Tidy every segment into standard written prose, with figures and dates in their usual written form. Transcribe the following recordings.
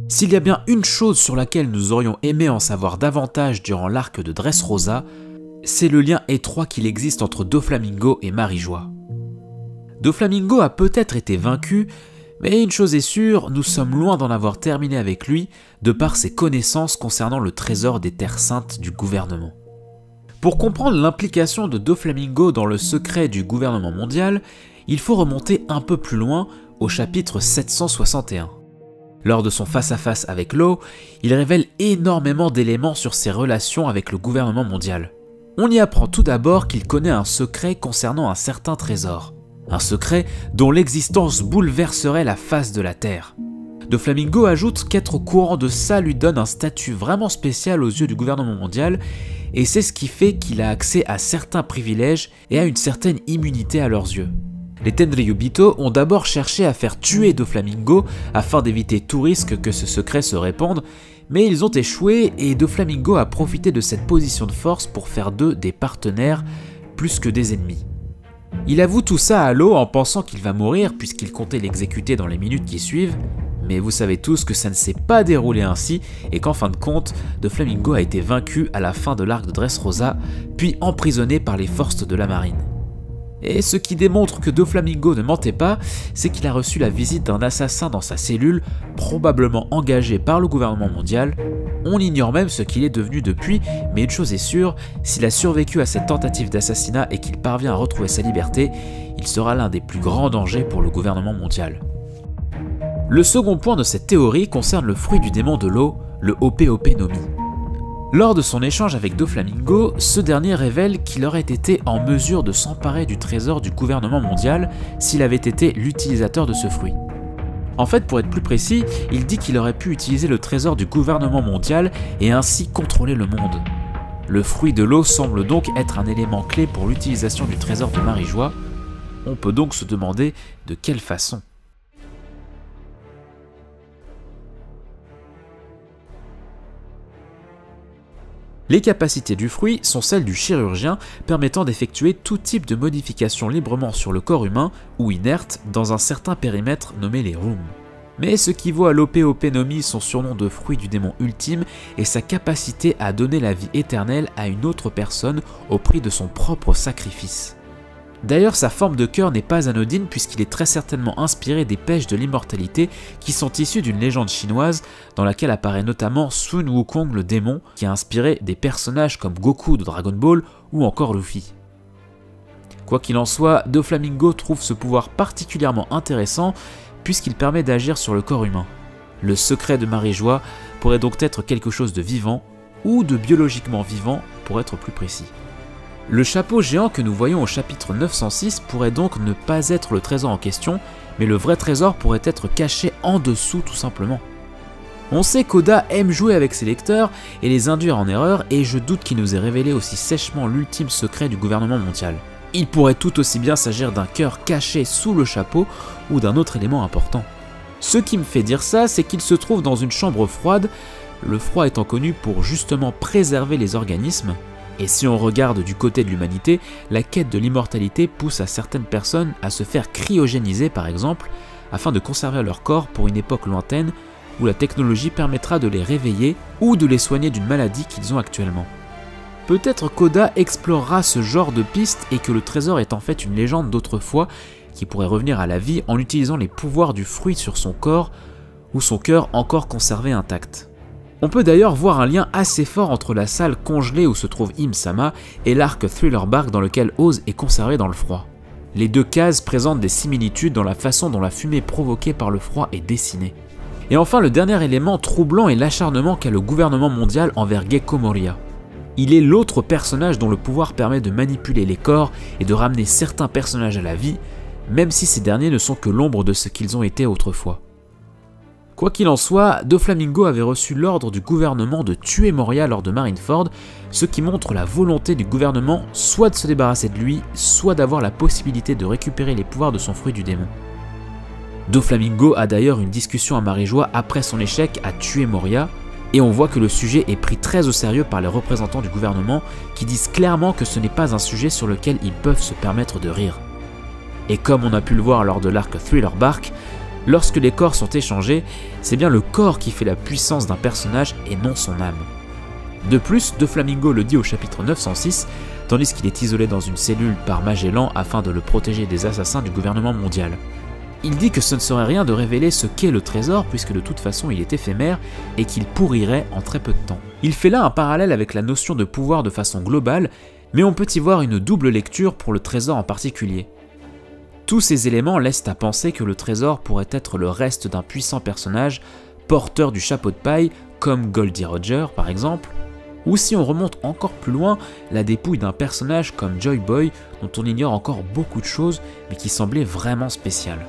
S'il y a bien une chose sur laquelle nous aurions aimé en savoir davantage durant l'arc de Dressrosa, c'est le lien étroit qu'il existe entre Doflamingo et Marie-Joie. Doflamingo a peut-être été vaincu, mais une chose est sûre, nous sommes loin d'en avoir terminé avec lui de par ses connaissances concernant le trésor des terres saintes du gouvernement. Pour comprendre l'implication de Doflamingo dans le secret du gouvernement mondial, il faut remonter un peu plus loin au chapitre 761. Lors de son face-à-face avec Law, il révèle énormément d'éléments sur ses relations avec le gouvernement mondial. On y apprend tout d'abord qu'il connaît un secret concernant un certain trésor. Un secret dont l'existence bouleverserait la face de la Terre. Doflamingo ajoute qu'être au courant de ça lui donne un statut vraiment spécial aux yeux du gouvernement mondial, et c'est ce qui fait qu'il a accès à certains privilèges et à une certaine immunité à leurs yeux. Les Tenryubito ont d'abord cherché à faire tuer Doflamingo afin d'éviter tout risque que ce secret se répande, mais ils ont échoué et Doflamingo a profité de cette position de force pour faire d'eux des partenaires plus que des ennemis. Il avoue tout ça à Law en pensant qu'il va mourir puisqu'il comptait l'exécuter dans les minutes qui suivent, mais vous savez tous que ça ne s'est pas déroulé ainsi et qu'en fin de compte, Doflamingo a été vaincu à la fin de l'arc de Dressrosa, puis emprisonné par les forces de la marine. Et ce qui démontre que Doflamingo ne mentait pas, c'est qu'il a reçu la visite d'un assassin dans sa cellule, probablement engagé par le gouvernement mondial. On ignore même ce qu'il est devenu depuis, mais une chose est sûre, s'il a survécu à cette tentative d'assassinat et qu'il parvient à retrouver sa liberté, il sera l'un des plus grands dangers pour le gouvernement mondial. Le second point de cette théorie concerne le fruit du démon de l'eau, le Ope-Ope no Mi. Lors de son échange avec Doflamingo, ce dernier révèle qu'il aurait été en mesure de s'emparer du trésor du gouvernement mondial s'il avait été l'utilisateur de ce fruit. En fait, pour être plus précis, il dit qu'il aurait pu utiliser le trésor du gouvernement mondial et ainsi contrôler le monde. Le fruit de l'eau semble donc être un élément clé pour l'utilisation du trésor de Marie-Joie. On peut donc se demander de quelle façon. Les capacités du fruit sont celles du chirurgien, permettant d'effectuer tout type de modifications librement sur le corps humain ou inerte dans un certain périmètre nommé les rooms. Mais ce qui vaut à l'Ope-Ope no Mi son surnom de fruit du démon ultime est sa capacité à donner la vie éternelle à une autre personne au prix de son propre sacrifice. D'ailleurs, sa forme de cœur n'est pas anodine puisqu'il est très certainement inspiré des pêches de l'immortalité qui sont issues d'une légende chinoise dans laquelle apparaît notamment Sun Wukong le démon qui a inspiré des personnages comme Goku de Dragon Ball ou encore Luffy. Quoi qu'il en soit, Doflamingo trouve ce pouvoir particulièrement intéressant puisqu'il permet d'agir sur le corps humain. Le secret de Marie-Joie pourrait donc être quelque chose de vivant ou de biologiquement vivant pour être plus précis. Le chapeau géant que nous voyons au chapitre 906 pourrait donc ne pas être le trésor en question, mais le vrai trésor pourrait être caché en dessous tout simplement. On sait qu'Oda aime jouer avec ses lecteurs et les induire en erreur, et je doute qu'il nous ait révélé aussi sèchement l'ultime secret du gouvernement mondial. Il pourrait tout aussi bien s'agir d'un cœur caché sous le chapeau ou d'un autre élément important. Ce qui me fait dire ça, c'est qu'il se trouve dans une chambre froide, le froid étant connu pour justement préserver les organismes. Et si on regarde du côté de l'humanité, la quête de l'immortalité pousse à certaines personnes à se faire cryogéniser par exemple, afin de conserver leur corps pour une époque lointaine où la technologie permettra de les réveiller ou de les soigner d'une maladie qu'ils ont actuellement. Peut-être qu'Oda explorera ce genre de piste et que le trésor est en fait une légende d'autrefois qui pourrait revenir à la vie en utilisant les pouvoirs du fruit sur son corps ou son cœur encore conservé intact. On peut d'ailleurs voir un lien assez fort entre la salle congelée où se trouve Im-sama et l'arc Thriller Bark dans lequel Oz est conservé dans le froid. Les deux cases présentent des similitudes dans la façon dont la fumée provoquée par le froid est dessinée. Et enfin, le dernier élément troublant est l'acharnement qu'a le gouvernement mondial envers Gekko Moria. Il est l'autre personnage dont le pouvoir permet de manipuler les corps et de ramener certains personnages à la vie, même si ces derniers ne sont que l'ombre de ce qu'ils ont été autrefois. Quoi qu'il en soit, Doflamingo avait reçu l'ordre du gouvernement de tuer Moria lors de Marineford, ce qui montre la volonté du gouvernement soit de se débarrasser de lui, soit d'avoir la possibilité de récupérer les pouvoirs de son fruit du démon. Doflamingo a d'ailleurs une discussion à Marie-Joie après son échec à tuer Moria, et on voit que le sujet est pris très au sérieux par les représentants du gouvernement qui disent clairement que ce n'est pas un sujet sur lequel ils peuvent se permettre de rire. Et comme on a pu le voir lors de l'arc Thriller Bark, Lorsque les corps sont échangés, c'est bien le corps qui fait la puissance d'un personnage et non son âme. De plus, Doflamingo le dit au chapitre 906, tandis qu'il est isolé dans une cellule par Magellan afin de le protéger des assassins du gouvernement mondial. Il dit que ce ne serait rien de révéler ce qu'est le trésor puisque de toute façon il est éphémère et qu'il pourrirait en très peu de temps. Il fait là un parallèle avec la notion de pouvoir de façon globale, mais on peut y voir une double lecture pour le trésor en particulier. Tous ces éléments laissent à penser que le trésor pourrait être le reste d'un puissant personnage porteur du chapeau de paille comme Goldie Roger par exemple, ou si on remonte encore plus loin, la dépouille d'un personnage comme Joy Boy dont on ignore encore beaucoup de choses mais qui semblait vraiment spécial.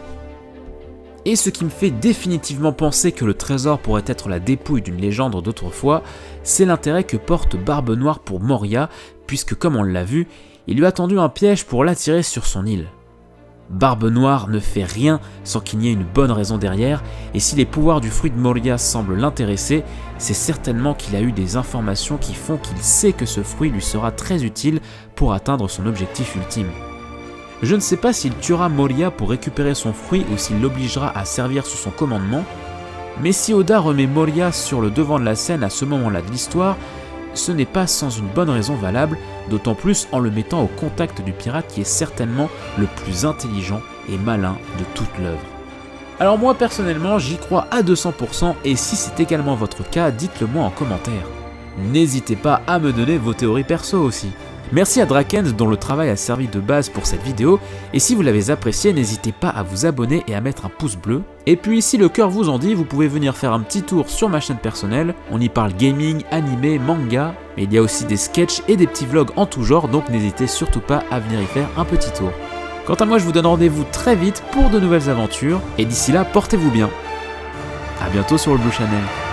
Et ce qui me fait définitivement penser que le trésor pourrait être la dépouille d'une légende d'autrefois, c'est l'intérêt que porte Barbe Noire pour Moria, puisque comme on l'a vu, il lui a tendu un piège pour l'attirer sur son île. Barbe Noire ne fait rien sans qu'il n'y ait une bonne raison derrière, et si les pouvoirs du fruit de Moria semblent l'intéresser, c'est certainement qu'il a eu des informations qui font qu'il sait que ce fruit lui sera très utile pour atteindre son objectif ultime. Je ne sais pas s'il tuera Moria pour récupérer son fruit ou s'il l'obligera à servir sous son commandement, mais si Oda remet Moria sur le devant de la scène à ce moment-là de l'histoire, ce n'est pas sans une bonne raison valable, d'autant plus en le mettant au contact du pirate qui est certainement le plus intelligent et malin de toute l'œuvre. Alors moi personnellement j'y crois à 200% et si c'est également votre cas, dites-le moi en commentaire. N'hésitez pas à me donner vos théories perso aussi. Merci à Drakens dont le travail a servi de base pour cette vidéo, et si vous l'avez apprécié, n'hésitez pas à vous abonner et à mettre un pouce bleu. Et puis si le cœur vous en dit, vous pouvez venir faire un petit tour sur ma chaîne personnelle, on y parle gaming, animé, manga, mais il y a aussi des sketchs et des petits vlogs en tout genre, donc n'hésitez surtout pas à venir y faire un petit tour. Quant à moi, je vous donne rendez-vous très vite pour de nouvelles aventures, et d'ici là, portez-vous bien. A bientôt sur le Blue Channel.